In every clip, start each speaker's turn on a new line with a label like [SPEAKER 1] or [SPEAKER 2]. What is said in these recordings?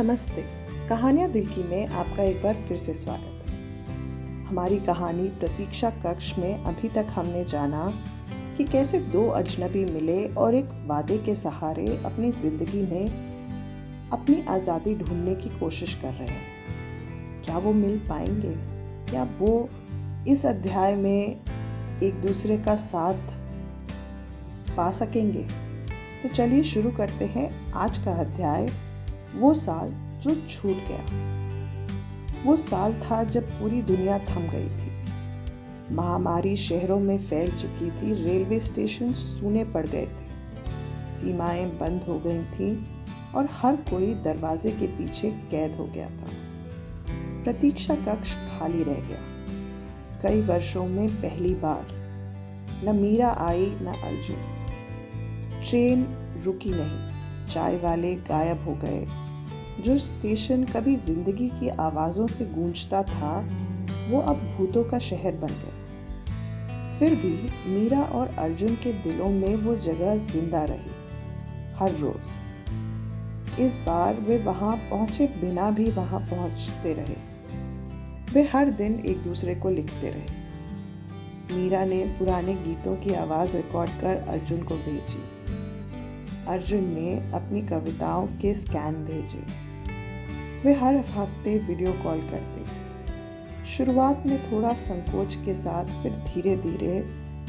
[SPEAKER 1] नमस्ते। कहानियाँ दिल की में आपका एक बार फिर से स्वागत है। हमारी कहानी प्रतीक्षा कक्ष में अभी तक हमने जाना कि कैसे दो अजनबी मिले और एक वादे के सहारे अपनी जिंदगी में अपनी आज़ादी ढूंढने की कोशिश कर रहे हैं। क्या वो मिल पाएंगे? क्या वो इस अध्याय में एक दूसरे का साथ पा सकेंगे? तो चलिए शुरू करते हैं आज का अध्याय, वो साल जो छूट गया। वो साल था जब पूरी दुनिया थम गई थी। महामारी शहरों में फैल चुकी थी, रेलवे स्टेशन सूने पड़ गए थे, सीमाएं बंद हो गई थीं और हर कोई दरवाजे के पीछे कैद हो गया था। प्रतीक्षा कक्ष खाली रह गया। कई वर्षों में पहली बार न मीरा आई न अर्जुन। ट्रेन रुकी नहीं, चाय वाले गायब हो गए। जो स्टेशन कभी जिंदगी की आवाज़ों से गूंजता था वो अब भूतों का शहर बन गया। फिर भी मीरा और अर्जुन के दिलों में वो जगह जिंदा रही, हर रोज। इस बार वे वहां पहुंचे बिना भी वहां पहुंचते रहे। वे हर दिन एक दूसरे को लिखते रहे। मीरा ने पुराने गीतों की आवाज़ रिकॉर्ड कर अर्जुन को भेजी। अर्जुन ने अपनी कविताओं के स्कैन भेजे। वे हर हफ्ते वीडियो कॉल करते, शुरुआत में थोड़ा संकोच के साथ, फिर धीरे धीरे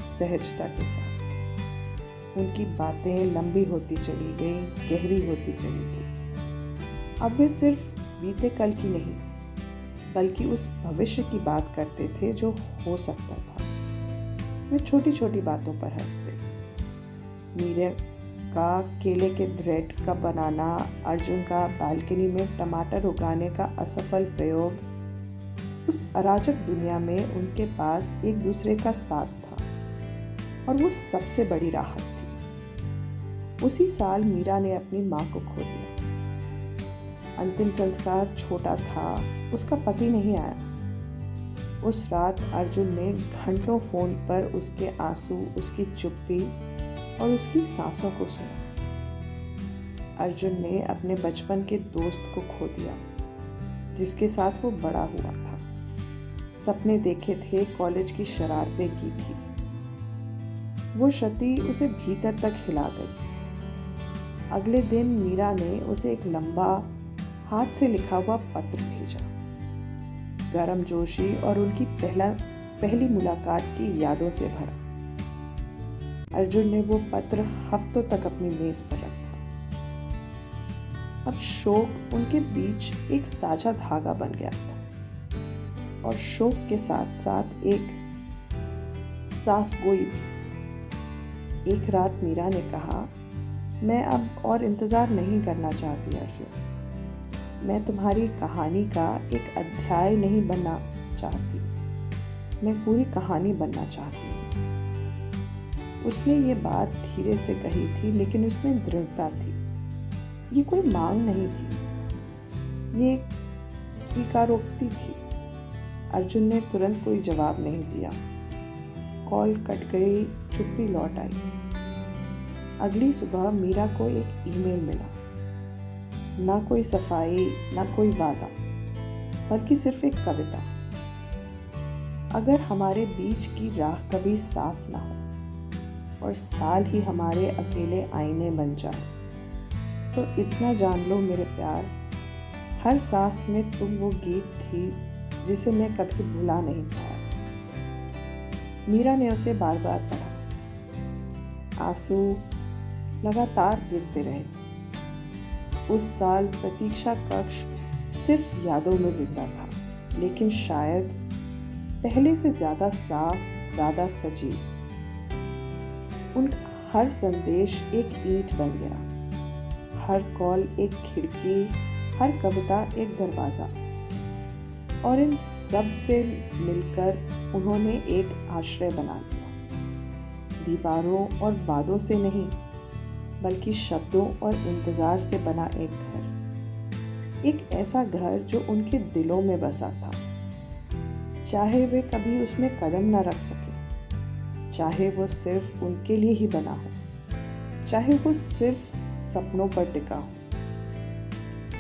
[SPEAKER 1] सहजता के साथ। उनकी बातें लंबी होती चली गई, गहरी होती चली गई। अब वे सिर्फ बीते कल की नहीं बल्कि उस भविष्य की बात करते थे जो हो सकता था। वे छोटी छोटी बातों पर हंसते। मीरा का केले के ब्रेड का बनाना, अर्जुन का बालकनी में टमाटर उगाने का असफल प्रयोग। उस अराजक दुनिया में उनके पास एक दूसरे का साथ था और वो सबसे बड़ी राहत थी। उसी साल मीरा ने अपनी माँ को खो दिया। अंतिम संस्कार छोटा था, उसका पति नहीं आया। उस रात अर्जुन ने घंटों फोन पर उसके आंसू, उसकी चुप्पी और उसकी सांसों को सुना। अर्जुन ने अपने बचपन के दोस्त को खो दिया, जिसके साथ वो बड़ा हुआ था। सपने देखे थे, कॉलेज की शरारतें की थी। वो क्षति उसे भीतर तक हिला गई। अगले दिन मीरा ने उसे एक लंबा, हाथ से लिखा हुआ पत्र भेजा, गर्मजोशी और उनकी पहली मुलाकात की यादों से भरा। अर्जुन ने वो पत्र हफ्तों तक अपनी मेज पर रखा। अब शोक उनके बीच एक साझा धागा बन गया था और शोक के साथ साथ एक साफ गोई भी। एक रात मीरा ने कहा, मैं अब और इंतजार नहीं करना चाहती अर्जुन। मैं तुम्हारी कहानी का एक अध्याय नहीं बनना चाहती, मैं पूरी कहानी बनना चाहती हूँ। उसने ये बात धीरे से कही थी, लेकिन उसमें दृढ़ता थी। ये कोई मांग नहीं थी, ये एक स्वीकारोक्ति थी। अर्जुन ने तुरंत कोई जवाब नहीं दिया। कॉल कट गई, चुप्पी लौट आई। अगली सुबह मीरा को एक ईमेल मिला। ना कोई सफाई, ना कोई वादा, बल्कि सिर्फ एक कविता। अगर हमारे बीच की राह कभी साफ ना हो और साल ही हमारे अकेले आईने बन जाए, तो इतना जान लो मेरे प्यार, हर सांस में तुम वो गीत थी जिसे मैं कभी भुला नहीं पाया। मीरा ने उसे बार बार पढ़ा। आंसू लगातार गिरते रहे। उस साल प्रतीक्षा कक्ष सिर्फ यादों में जिंदा था, लेकिन शायद पहले से ज्यादा साफ, ज्यादा सजीव। उनका हर संदेश एक ईंट बन गया, हर कॉल एक खिड़की, हर कविता एक दरवाजा। और इन सब से मिलकर उन्होंने एक आश्रय बना लिया। दीवारों और वादों से नहीं, बल्कि शब्दों और इंतजार से बना एक घर। एक ऐसा घर जो उनके दिलों में बसा था, चाहे वे कभी उसमें कदम न रख सके, चाहे वो सिर्फ उनके लिए ही बना हो, चाहे वो सिर्फ सपनों पर टिका हो।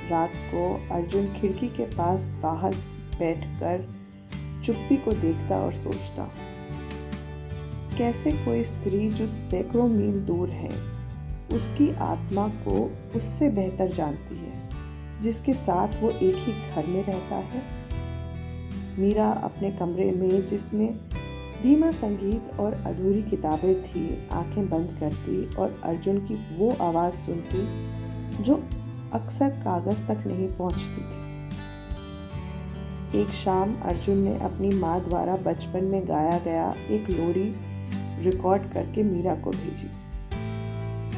[SPEAKER 1] रात को अर्जुन खिड़की के पास बाहर बैठकर चुप्पी को देखता और सोचता, कैसे कोई स्त्री जो सैकड़ों मील दूर है उसकी आत्मा को उससे बेहतर जानती है जिसके साथ वो एक ही घर में रहता है। मीरा अपने कमरे में, जिसमें धीमा संगीत और अधूरी किताबें थी, आंखें बंद करती और अर्जुन की वो आवाज़ सुनती जो अक्सर कागज़ तक नहीं पहुंचती थी। एक शाम अर्जुन ने अपनी माँ द्वारा बचपन में गाया गया एक लोरी रिकॉर्ड करके मीरा को भेजी।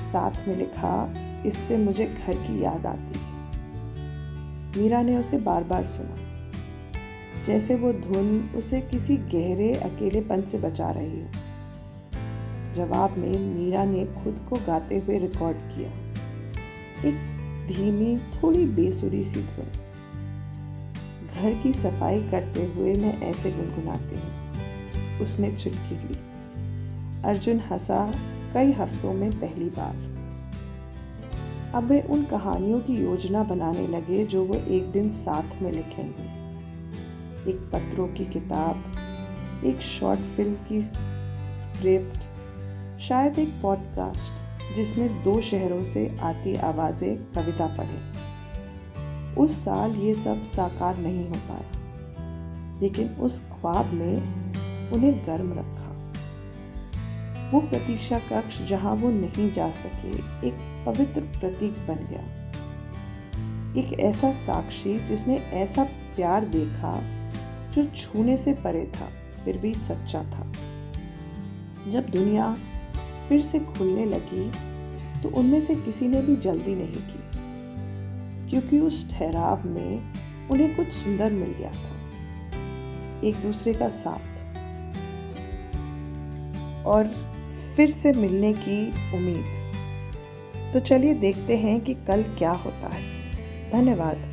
[SPEAKER 1] साथ में लिखा, इससे मुझे घर की याद आती है। मीरा ने उसे बार बार सुना, जैसे वो धुन उसे किसी गहरे अकेलेपन से बचा रही हो। जवाब में मीरा ने खुद को गाते हुए रिकॉर्ड किया, एक धीमी, थोड़ी बेसुरी सी धुन। घर की सफाई करते हुए मैं ऐसे गुनगुनाती हूँ। उसने चुटकी ली। अर्जुन हंसा, कई हफ्तों में पहली बार। अब वे उन कहानियों की योजना बनाने लगे जो वो एक दिन साथ में लिखेंगे। एक पत्रों की किताब, एक शॉर्ट फिल्म की स्क्रिप्ट, शायद एक पॉडकास्ट जिसमें 2 शहरों से आती आवाज़ें कविता पढ़े। उस साल ये सब साकार नहीं हो पाया, लेकिन उस ख्वाब ने उन्हें गर्म रखा। वो प्रतीक्षा कक्ष जहां वो नहीं जा सके एक पवित्र प्रतीक बन गया। एक ऐसा साक्षी जिसने ऐसा प्यार देखा जो छूने से परे था फिर भी सच्चा था। जब दुनिया फिर से खुलने लगी तो उनमें से किसी ने भी जल्दी नहीं की, क्योंकि उस ठहराव में उन्हें कुछ सुंदर मिल गया था, एक दूसरे का साथ और फिर से मिलने की उम्मीद। तो चलिए देखते हैं कि कल क्या होता है। धन्यवाद।